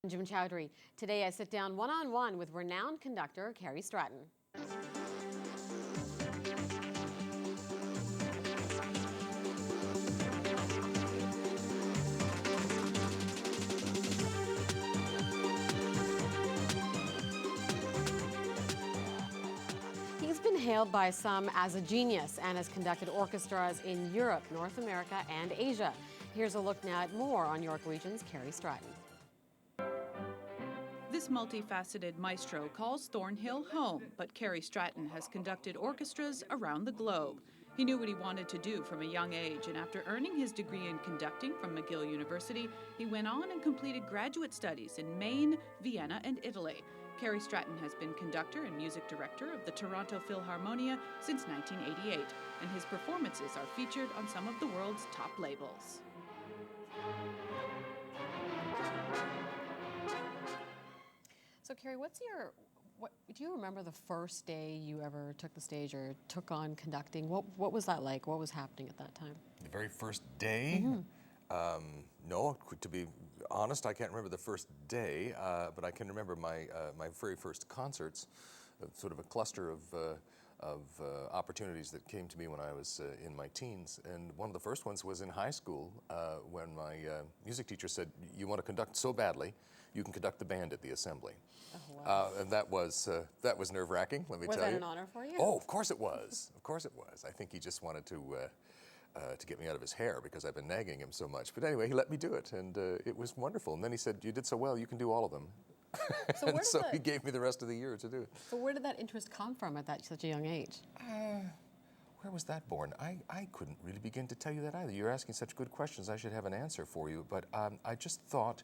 Jim Chowdhury. Today I sit down one-on-one with renowned conductor Kerry Stratton. He's been hailed by some as a genius and has conducted orchestras in Europe, North America, and Asia. Here's a look now at more on York Region's Kerry Stratton. This multifaceted maestro calls Thornhill home, but Kerry Stratton has conducted orchestras around the globe. He knew what he wanted to do from a young age, and after earning his degree in conducting from McGill University, he went on and completed graduate studies in Maine, Vienna, and Italy. Kerry Stratton has been conductor and music director of the Toronto Philharmonia since 1988, and his performances are featured on some of the world's top labels. So Kerry, do you remember the first day you ever took the stage or took on conducting? What was that like? What was happening at that time? The very first day? Mm-hmm. No, to be honest, I can't remember the first day, but I can remember my very first concerts, sort of a cluster of opportunities that came to me when I was in my teens. And one of the first ones was in high school when my music teacher said, "You want to conduct so badly, you can conduct the band at the assembly." Oh, wow. And that was nerve-wracking, let me tell you. Was that an honor for you? Oh, of course it was. Of course it was. I think he just wanted to get me out of his hair because I've been nagging him so much. But anyway, he let me do it, and it was wonderful. And then he said, "You did so well, you can do all of them." So he gave me the rest of the year to do it. So where did that interest come from at such a young age? Where was that born? I couldn't really begin to tell you that either. You're asking such good questions, I should have an answer for you. But I just thought,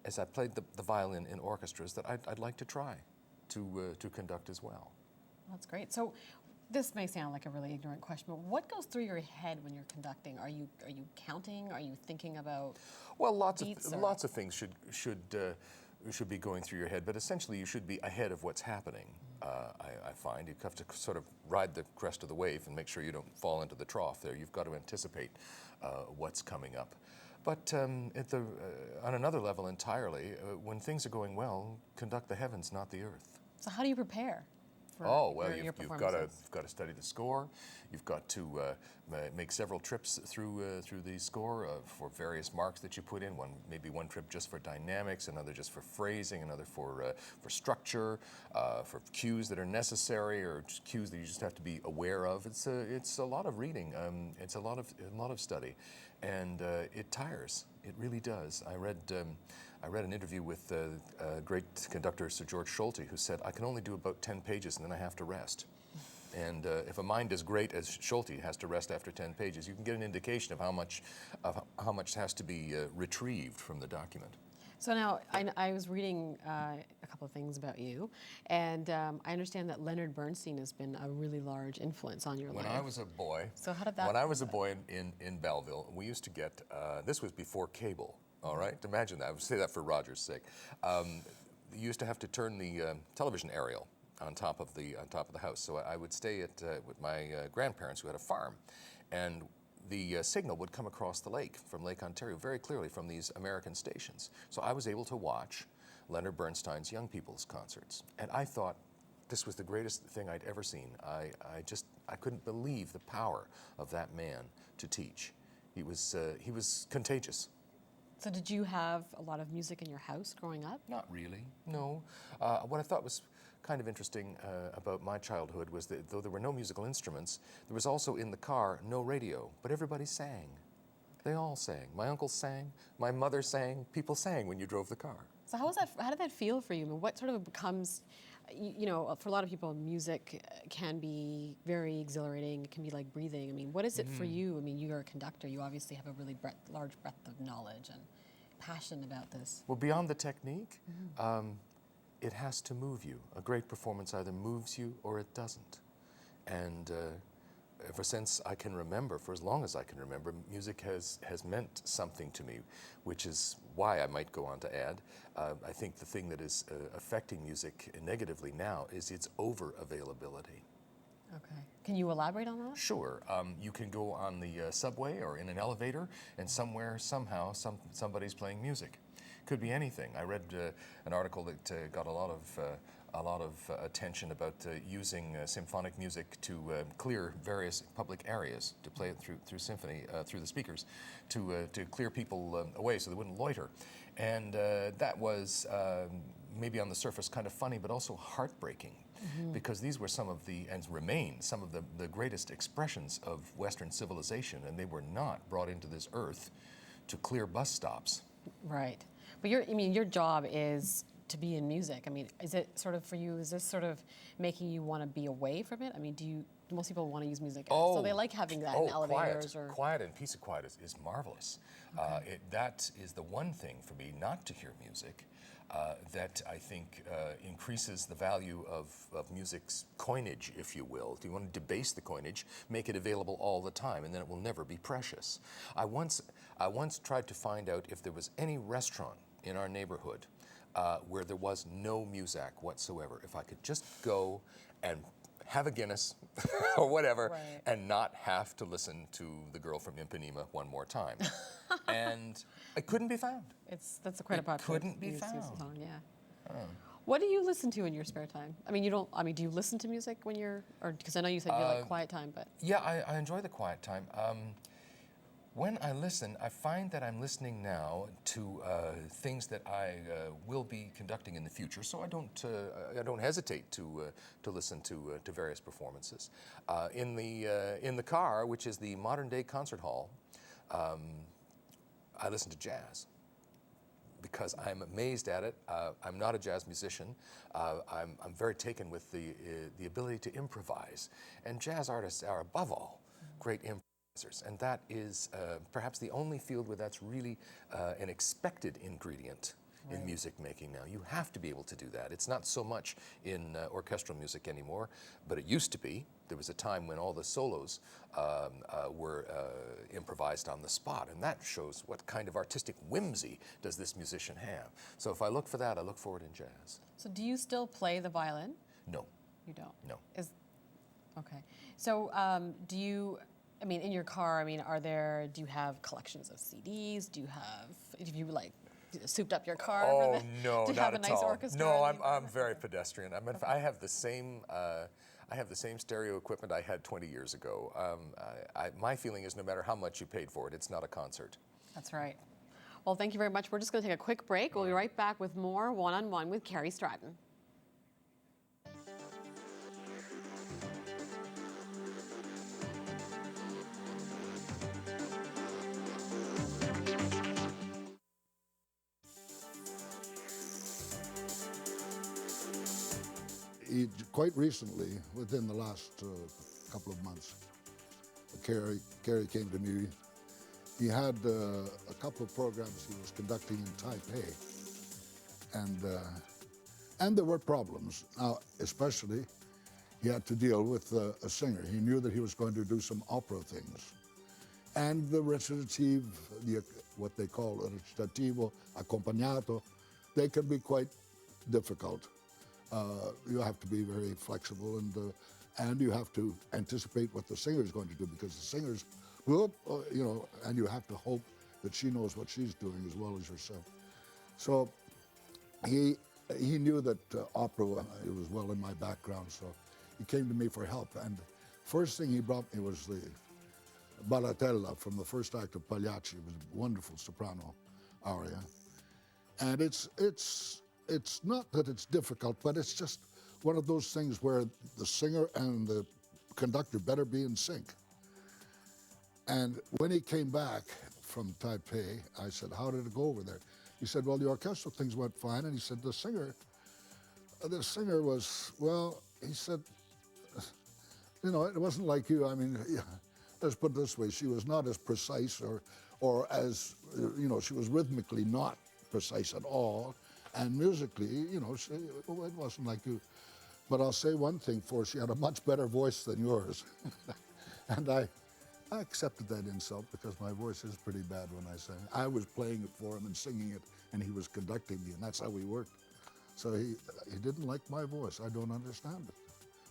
as I played the violin in orchestras, that I'd like to try to conduct as well. That's great. So this may sound like a really ignorant question, but what goes through your head when you're conducting? Are you counting? Are you thinking about lots of things should be going through your head, but essentially you should be ahead of what's happening. I find you have to sort of ride the crest of the wave and make sure you don't fall into the trough there. You've got to anticipate what's coming up. But on another level entirely, when things are going well, conduct the heavens, not the earth. So how do you prepare? You've got to study the score. You've got to make several trips through the score for various marks that you put in. Maybe one trip just for dynamics, another just for phrasing, another for structure, for cues that are necessary or cues that you just have to be aware of. It's a lot of reading. It's a lot of study, and it tires. It really does. I read an interview with great conductor Sir George Solti, who said, "I can only do about 10 pages and then I have to rest." And if a mind as great as Solti has to rest after 10 pages, you can get an indication of how much has to be retrieved from the document. So now, I was reading a couple of things about you, and I understand that Leonard Bernstein has been a really large influence on your life. When I was a boy, so how did that? When I was a boy in Belleville, we used to get, this was before cable, all right? Imagine that, I would say that for Roger's sake. You used to have to turn the television aerial on top of the house. So I would stay with my grandparents who had a farm, and the signal would come across the lake from Lake Ontario very clearly from these American stations. So I was able to watch Leonard Bernstein's Young People's concerts. And I thought this was the greatest thing I'd ever seen. I couldn't believe the power of that man to teach. He was contagious. So did you have a lot of music in your house growing up? Not really, no. What I thought was kind of interesting about my childhood was that though there were no musical instruments, there was also in the car no radio, but everybody sang. They all sang. My uncle sang, my mother sang, people sang when you drove the car. So how did that feel for you? I mean, what sort of becomes, for a lot of people, music can be very exhilarating. It can be like breathing. I mean, what is it for you? I mean, you're a conductor. You obviously have a really large breadth of knowledge and passion about this. Well, beyond the technique, it has to move you. A great performance either moves you or it doesn't. And ever since I can remember, for as long as I can remember, music has meant something to me, which is why I might go on to add, I think the thing that is affecting music negatively now is its over-availability. Okay. Can you elaborate on that? Sure. You can go on the subway or in an elevator, and somewhere, somehow, somebody's playing music. Could be anything. I read an article that got a lot of attention about using symphonic music to clear various public areas, to play it through symphony, through the speakers, to clear people away so they wouldn't loiter. And that was maybe on the surface kind of funny, but also heartbreaking, because these were some of the, and remain, some of the greatest expressions of Western civilization, and they were not brought into this earth to clear bus stops. Right. But your job is to be in music. I mean, is it sort of for you, is this sort of making you want to be away from it? I mean, do most people want to use music? So they like having that in elevators or... Quiet and peace of quiet is marvelous. Okay. That is the one thing for me, not to hear music, that I think increases the value of music's coinage, if you will. If you want to debase the coinage, make it available all the time, and then it will never be precious. I once tried to find out if there was any restaurant in our neighborhood where there was no music whatsoever. If I could just go and have a Guinness or whatever, right, and not have to listen to The Girl from Ipanema one more time. And it couldn't be found. That's quite a popular. Couldn't be found. Song, yeah. What do you listen to in your spare time? I mean, do you listen to music when you're, or because I know you said you like quiet time, but yeah, I enjoy the quiet time. When I listen, I find that I'm listening now to things that I will be conducting in the future, so I don't hesitate to listen to various performances. In the car, which is the modern day concert hall, I listen to jazz because I'm amazed at it. I'm not a jazz musician. I'm very taken with the ability to improvise, and jazz artists are above all great improvisers. And that is perhaps the only field where that's really an expected ingredient in music making now. You have to be able to do that. It's not so much in orchestral music anymore, but it used to be. There was a time when all the solos were improvised on the spot, and that shows what kind of artistic whimsy does this musician have. So if I look for that, I look for it in jazz. So do you still play the violin? No. You don't? No. Okay. So do you... I mean, in your car, I mean, do you have collections of CDs? Have you like souped up your car? Oh, no, do you not have a at nice all. orchestra? No, I'm very pedestrian. I mean, I have the same stereo equipment I had 20 years ago. My feeling is no matter how much you paid for it, it's not a concert. That's right. Well, thank you very much. We're just going to take a quick break. We'll be right back with more One-on-One with Kerry Stratton. Quite recently, within the last couple of months, Kerry came to me. He had a couple of programs he was conducting in Taipei, and there were problems. Now, especially, he had to deal with a singer. He knew that he was going to do some opera things, and the recitative, what they call recitativo accompagnato, they can be quite difficult. You have to be very flexible, and you have to anticipate what the singer is going to do, because the singer's, and you have to hope that she knows what she's doing as well as yourself. So he knew that opera it was well in my background, so he came to me for help. And first thing he brought me was the Baratella from the first act of Pagliacci. It was a wonderful soprano aria, and it's not that it's difficult, but it's just one of those things where the singer and the conductor better be in sync. And when he came back from Taipei, I said, "How did it go over there?" He said, "Well, the orchestral things went fine." And he said, the singer was, well, he said, it wasn't like you. I mean, let's put it this way, she was not as precise or as, she was rhythmically not precise at all. And musically, it wasn't like you. But I'll say one thing for her, she had a much better voice than yours. And I accepted that insult because my voice is pretty bad when I sing. I was playing it for him and singing it, and he was conducting me, and that's how we worked. So he didn't like my voice. I don't understand it.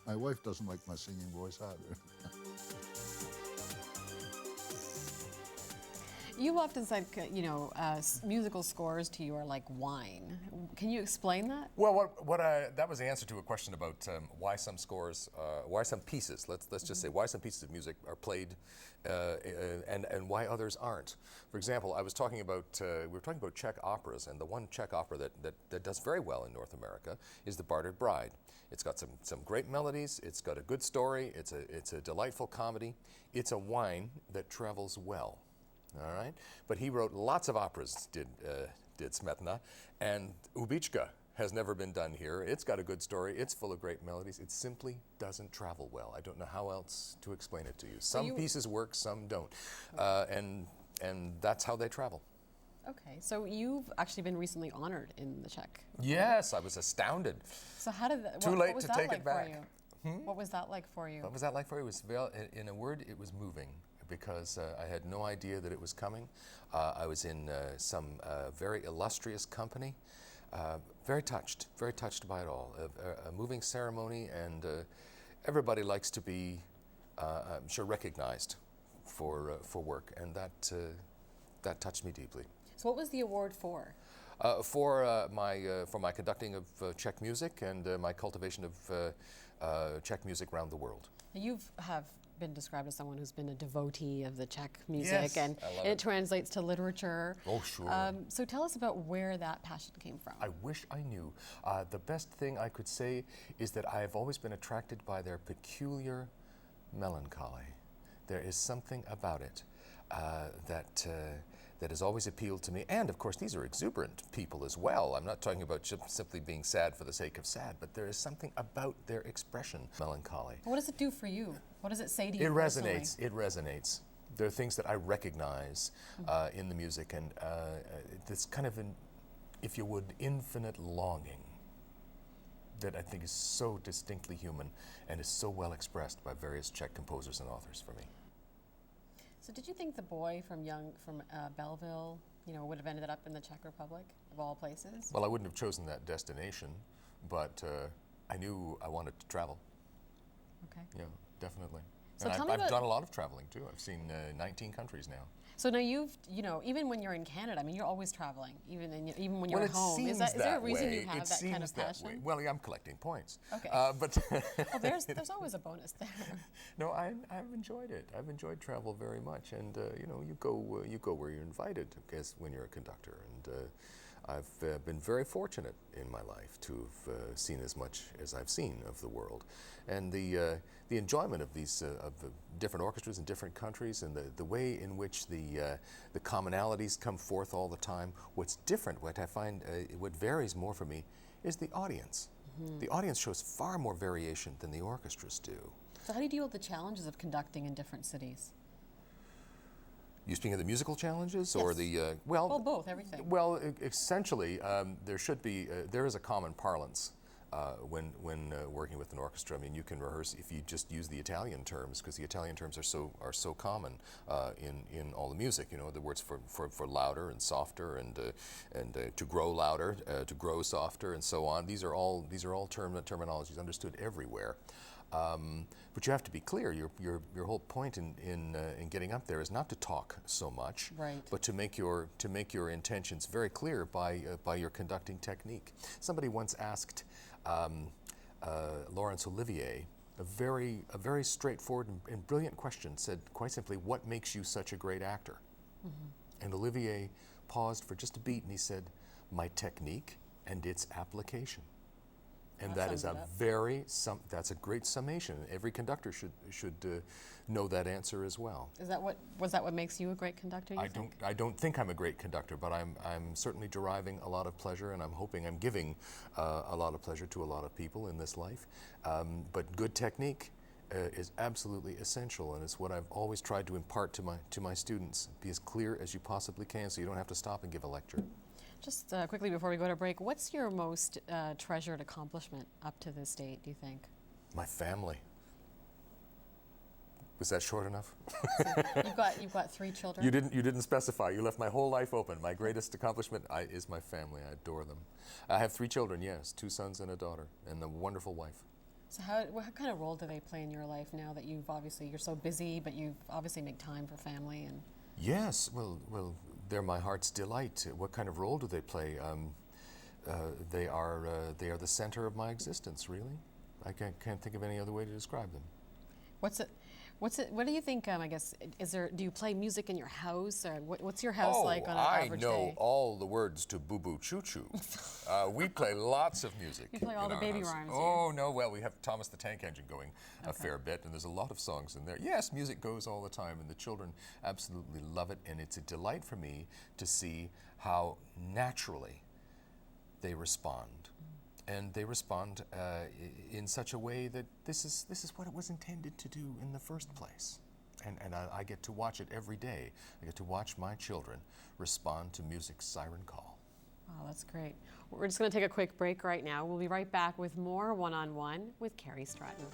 My wife doesn't like my singing voice either. You've often said, musical scores to you are like wine. Can you explain that? Well, that was the answer to a question about why some scores, why some pieces. Let's just say why some pieces of music are played, and why others aren't. For example, we were talking about Czech operas, and the one Czech opera that does very well in North America is The Bartered Bride. It's got some great melodies. It's got a good story. It's a delightful comedy. It's a wine that travels well. All right, but he wrote lots of operas. Did Smetana, and Ubichka has never been done here. It's got a good story. It's full of great melodies. It simply doesn't travel well. I don't know how else to explain it to you. Some pieces work, some don't, and that's how they travel. Okay, so you've actually been recently honored in the Czech. Yes, I was astounded. So how did that? Too what late was to that take like it back. For you? What was that like for you? What was that like for you? It was, in a word, it was moving, because I had no idea that it was coming. I was in some very illustrious company, very touched by it all. A moving ceremony, and everybody likes to be, I'm sure, recognized for work, and that touched me deeply. So what was the award for? For my conducting of Czech music and my cultivation of Czech music around the world. You have been described as someone who's been a devotee of the Czech music, Yes, and I love it it. translates to literature. Oh, sure. So tell us about where that passion came from. I wish I knew. The best thing I could say is that I have always been attracted by their peculiar melancholy. There is something about it that has always appealed to me. And of course, these are exuberant people as well. I'm not talking about simply being sad for the sake of sad, but there is something about their expression, melancholy. What does it do for you? What does it say to you? It personally? resonates. It resonates. There are things that I recognize in the music, and this kind of, if you would, infinite longing that I think is so distinctly human and is so well expressed by various Czech composers and authors for me. So did you think the boy from Belleville, would have ended up in the Czech Republic, of all places? Well, I wouldn't have chosen that destination, but I knew I wanted to travel. Okay. Yeah, definitely. So and tell me I've about- done a lot of traveling too. I've seen 19 countries now. So now even when you're in Canada, I mean, you're always traveling, even when you're Well, at home. Seems Is there a that reason way. you have It that kind of seems that passion? way. Well, yeah, I'm collecting points. Okay. But Well, there's always a bonus there. no, I've enjoyed it. I've enjoyed travel very much, and you go where you're invited, I guess, when you're a conductor. And I've been very fortunate in my life to have seen as much as I've seen of the world, and the enjoyment of these of the different orchestras in different countries, and the way in which the commonalities come forth all the time. What's different, what I find, what varies more for me, is the audience. Mm-hmm. The audience shows far more variation than the orchestras do. So how do you deal with the challenges of conducting in different cities? You speaking of the musical challenges, or Yes. the Well, both, everything. Well, essentially, there is a common parlance when working with an orchestra. I mean, you can rehearse if you just use the Italian terms, because the Italian terms are so common in all the music. The words for louder and softer, and to grow louder, to grow softer, and so on. These are all terminologies understood everywhere. But you have to be clear. Your whole point in getting up there is not to talk so much, Right. but to make your intentions very clear by your conducting technique. Somebody once asked Laurence Olivier a very straightforward and brilliant question. Said quite simply, "What makes you such a great actor?" Mm-hmm. And Olivier paused for just a beat, and he said, "My technique and its application." And that is that's a great summation. Every conductor should know that answer as well. Was that what makes you a great conductor? I don't think I'm a great conductor, but I'm certainly deriving a lot of pleasure, and I'm hoping I'm giving a lot of pleasure to a lot of people in this life. But good technique is absolutely essential, and it's what I've always tried to impart to my students. Be as clear as you possibly can, so you don't have to stop and give a lecture. Just quickly before we go to break, what's your most treasured accomplishment up to this date, do you think? My family. Was that short enough? You've got 3 children. You didn't specify. You left my whole life open. My greatest accomplishment is my family. I adore them. I have 3 children, yes, 2 sons and a daughter, and a wonderful wife. So what kind of role do they play in your life now that you're so busy, but you obviously make time for family? And Yes, well, they're my heart's delight. What kind of role do they play? They are the center of my existence, really. I can't think of any other way to describe them. What do you think? I guess do you play music in your house, or what's your house like on an average day? I know all the words to Boo Boo Choo Choo. We play lots of music. You play all the baby rhymes. Oh no, well we have Thomas the Tank Engine going a fair bit, and there's a lot of songs in there. Yes, music goes all the time, and the children absolutely love it, and it's a delight for me to see how naturally they respond. And they respond in such a way that this is what it was intended to do in the first place. And I get to watch it every day. I get to watch my children respond to music's siren call. Oh, that's great. We're just going to take a quick break right now. We'll be right back with more One-on-One with Kerry Stratton.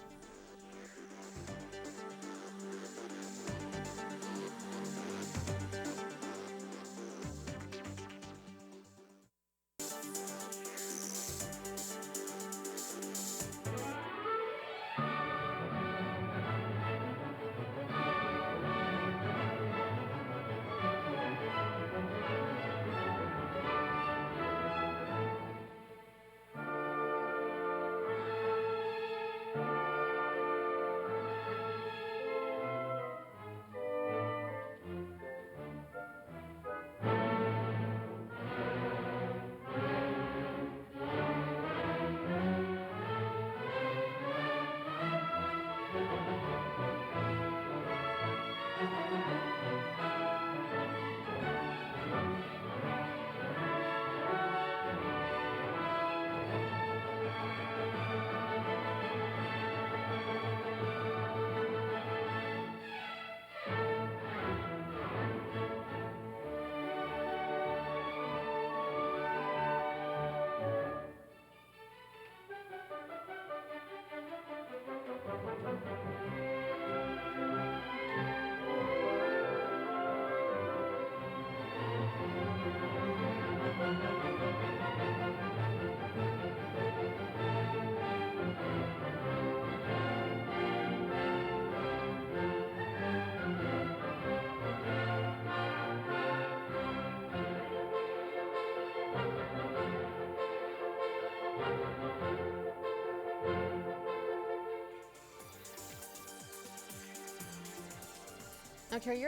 Now, Kerry,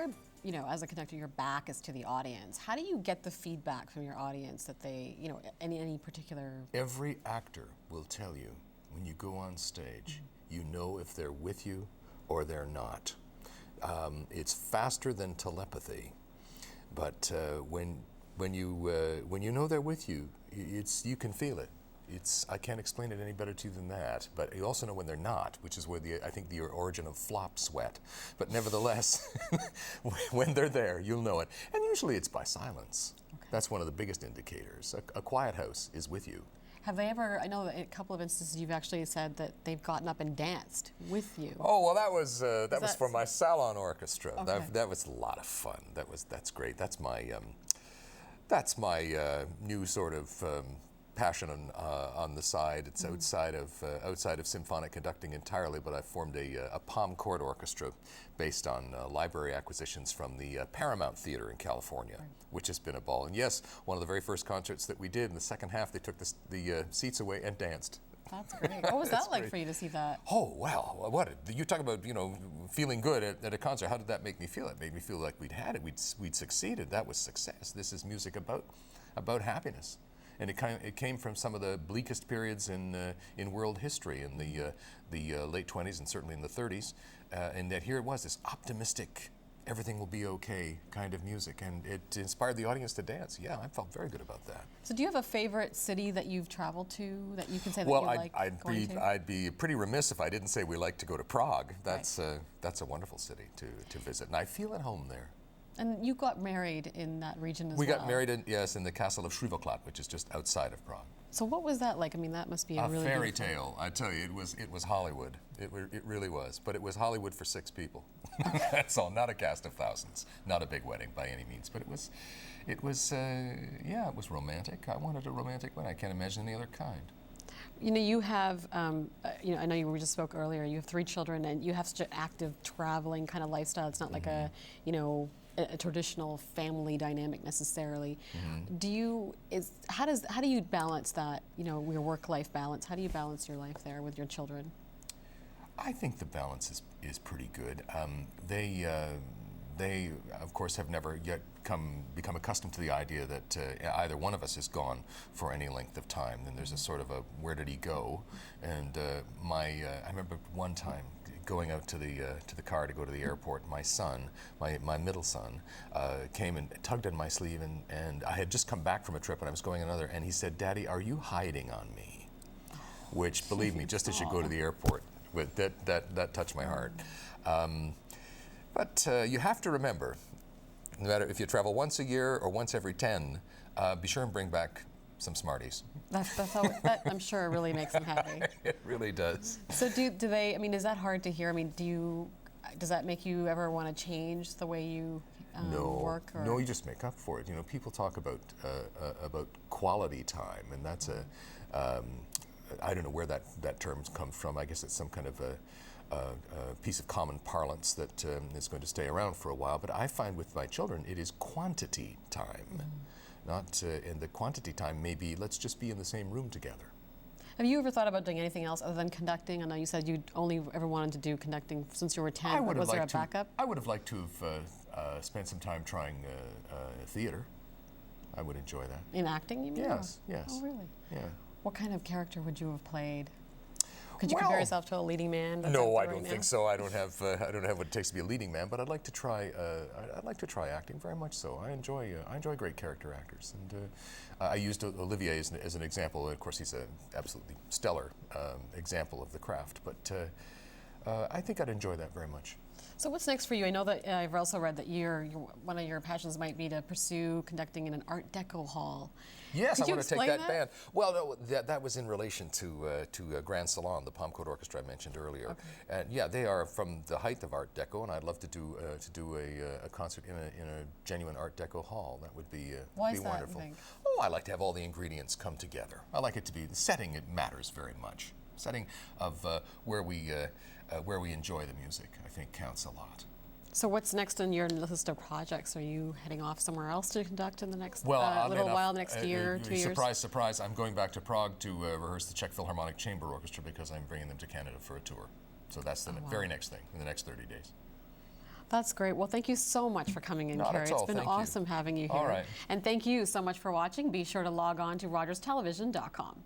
as a conductor, your back is to the audience. How do you get the feedback from your audience that they, any particular? Every actor will tell you when you go on stage, you know if they're with you or they're not. It's faster than telepathy, but when you know they're with you, you can feel it. I can't explain it any better to you than that, but you also know when they're not, which is where I think the origin of flop sweat. But nevertheless, when they're there, you'll know it. And usually it's by silence. Okay. That's one of the biggest indicators. A quiet house is with you. Have they ever, I know that in a couple of instances you've actually said that they've gotten up and danced with you. Oh, well that was for my salon orchestra. Okay. That was a lot of fun. That's great. That's my new sort of passion on the side. It's outside of symphonic conducting entirely, but I formed a palm chord orchestra based on library acquisitions from the Paramount Theater in California, which has been a ball. And yes, one of the very first concerts that we did, in the second half, they took the seats away and danced. That's great. What was that like for you to see that? Oh, well, you talk about, feeling good at a concert. How did that make me feel? It made me feel like we'd had it, we'd succeeded. That was success. This is music about happiness. And it came from some of the bleakest periods in world history in the late 20s and certainly in the 30s, and that here it was, this optimistic, everything will be okay kind of music, and it inspired the audience to dance. Yeah, I felt very good about that. So do you have a favorite city that you've traveled to that you can say that you like going to? I'd be pretty remiss if I didn't say we like to go to Prague. That's a wonderful city to visit, and I feel at home there. And you got married in that region as well. We got married in the castle of Srivoklad, which is just outside of Prague. So what was that like? I mean, that must be a really fairy tale. I tell you, it was Hollywood. It really was. But it was Hollywood for 6 people. That's all. Not a cast of thousands. Not a big wedding by any means. But it was romantic. I wanted a romantic wedding. I can't imagine any other kind. You have, I know we just spoke earlier, you have 3 children and you have such an active traveling kind of lifestyle. It's not like a, a traditional family dynamic necessarily. How do you balance that? You know, your work-life balance. How do you balance your life there with your children? I think the balance is pretty good. They, of course, have never yet become accustomed to the idea that either one of us is gone for any length of time. Then there's a sort of a where did he go? And I remember one time going out to the car to go to the airport. My son, my middle son, came and tugged on my sleeve, and I had just come back from a trip and I was going another, and he said, "Daddy, are you hiding on me?" Which, believe me, just as you go to the airport, that touched my heart. But you have to remember, no matter if you travel once a year or once every 10, be sure and bring back some Smarties. That I'm sure really makes them happy. It really does. So do they, I mean, is that hard to hear? I mean, does that make you ever want to change the way you work? Or? No, you just make up for it. You know, people talk about quality time, and that's I don't know where that term comes from. I guess it's some kind of a piece of common parlance that is going to stay around for a while. But I find with my children, it is quantity time. Not in the quantity time, maybe let's just be in the same room together. Have you ever thought about doing anything else other than conducting? I know you said you only ever wanted to do conducting since you were 10. Was there a backup? I would have liked to have spent some time trying theater. I would enjoy that. In acting, you mean? Yes, yes. Oh, really? Yeah. What kind of character would you have played? Could you compare yourself to a leading man? No, I don't think so. I don't have what it takes to be a leading man, but I'd like to try. I'd like to try acting very much so. I enjoy great character actors, and I used Olivier as an example. Of course, he's an absolutely stellar example of the craft, but I think I'd enjoy that very much. So what's next for you? I know that I've also read that one of your passions might be to pursue conducting in an Art Deco hall. Yes, I want to take that that band. Well, no, that was in relation to Grand Salon, the Palm Court Orchestra I mentioned earlier. Okay. And yeah, they are from the height of Art Deco, and I'd love to do a concert in a genuine Art Deco hall. That would be Why be is that, wonderful. you think? Oh, I like to have all the ingredients come together. I like it to be the setting. It matters very much. Setting of where we enjoy the music, I think, counts a lot. So what's next on your list of projects? Are you heading off somewhere else to conduct in the next little while, next year, 2 years? Surprise, surprise, I'm going back to Prague to rehearse the Czech Philharmonic Chamber Orchestra because I'm bringing them to Canada for a tour. So that's the very next thing in the next 30 days. That's great. Well, thank you so much for coming in, Kerry. It's been awesome having you here. All right. And thank you so much for watching. Be sure to log on to rogerstelevision.com.